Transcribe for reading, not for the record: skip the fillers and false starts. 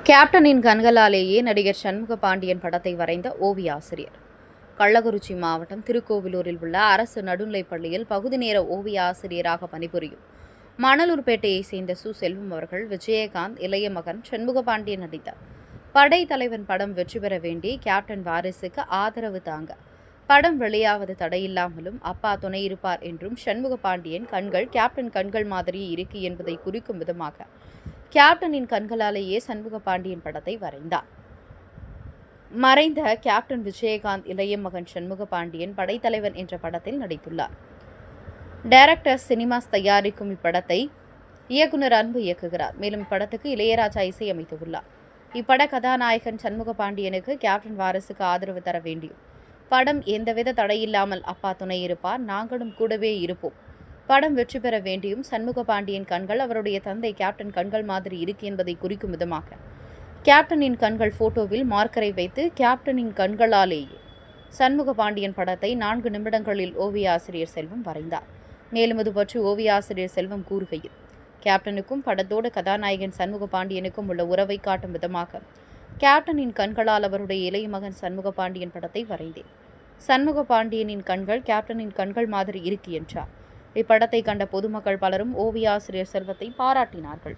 கேப்டனின் கண்களாலேயே நடிகர் சண்முக பாண்டியன் படத்தை வரைந்த ஓவிய ஆசிரியர். கள்ளக்குறிச்சி மாவட்டம் திருக்கோவிலூரில் உள்ள அரசு நடுநிலைப்பள்ளியில் பகுதி நேர ஓவிய ஆசிரியராக பணிபுரியும் மணலூர்பேட்டையைச் சேர்ந்த செல்வம் அவர்கள் விஜயகாந்த் இளைய மகன் சண்முக பாண்டியன் நடித்தார். படைத்தலைவன் படம் வெற்றி பெற வேண்டி கேப்டன் வாரிசுக்கு ஆதரவு தாங்க படம் வெளியாவது தடையில்லாமலும் அப்பா துணை இருப்பார் என்றும் சண்முக பாண்டியன் கண்கள் கேப்டன் கண்கள் மாதிரி இருக்கு என்பதை குறிக்கும் விதமாக கேப்டனின் கண்களாலேயே சண்முக பாண்டியன் படத்தை வரைந்தார். மறைந்த கேப்டன் விஜயகாந்த் இளைய மகன் சண்முக பாண்டியன் படைத்தலைவன் என்ற படத்தில் நடித்துள்ளார். டைரக்டர் சினிமாஸ் தயாரிக்கும் இப்படத்தை இயக்குனர் அன்பு இயக்குகிறார். மேலும் இப்படத்துக்கு இளையராஜா இசையமைத்துள்ளார். இப்பட கதாநாயகன் சண்முக பாண்டியனுக்கு கேப்டன் வாரிசுக்கு ஆதரவு தர வேண்டியும் படம் எந்தவித தடையில்லாமல் அப்பா துணை இருப்பார், நாங்களும் கூடவே இருப்போம். படம் வெற்றி பெற வேண்டியும் சண்முக பாண்டியன் கண்கள் அவருடைய தந்தை கேப்டன் கண்கள் மாதிரி இருக்கு என்பதை குறிக்கும் விதமாக கேப்டனின் கண்கள் போட்டோவில் மார்க்கரை வைத்து கேப்டனின் கண்களாலேயே சண்முக பாண்டியன் படத்தை 4 நிமிடங்களில் ஓவிய ஆசிரியர் செல்வம் வரைந்தார். மேலும் இது பற்றி ஓவிய ஆசிரியர் செல்வம் கூறுகையில், கேப்டனுக்கும் படத்தோடு கதாநாயகன் சண்முக பாண்டியனுக்கும் உள்ள உறவை காட்டும் விதமாக கேப்டனின் கண்களால் அவருடைய இளைய மகன் சண்முக பாண்டியன் படத்தை வரைந்தேன். சண்முக பாண்டியனின் கண்கள் கேப்டனின் கண்கள் மாதிரி இருக்கு என்றார். இப்படத்தை கண்ட பொதுமக்கள் பலரும் ஓவிய ஆசிரியர் செல்வத்தை பாராட்டினார்கள்.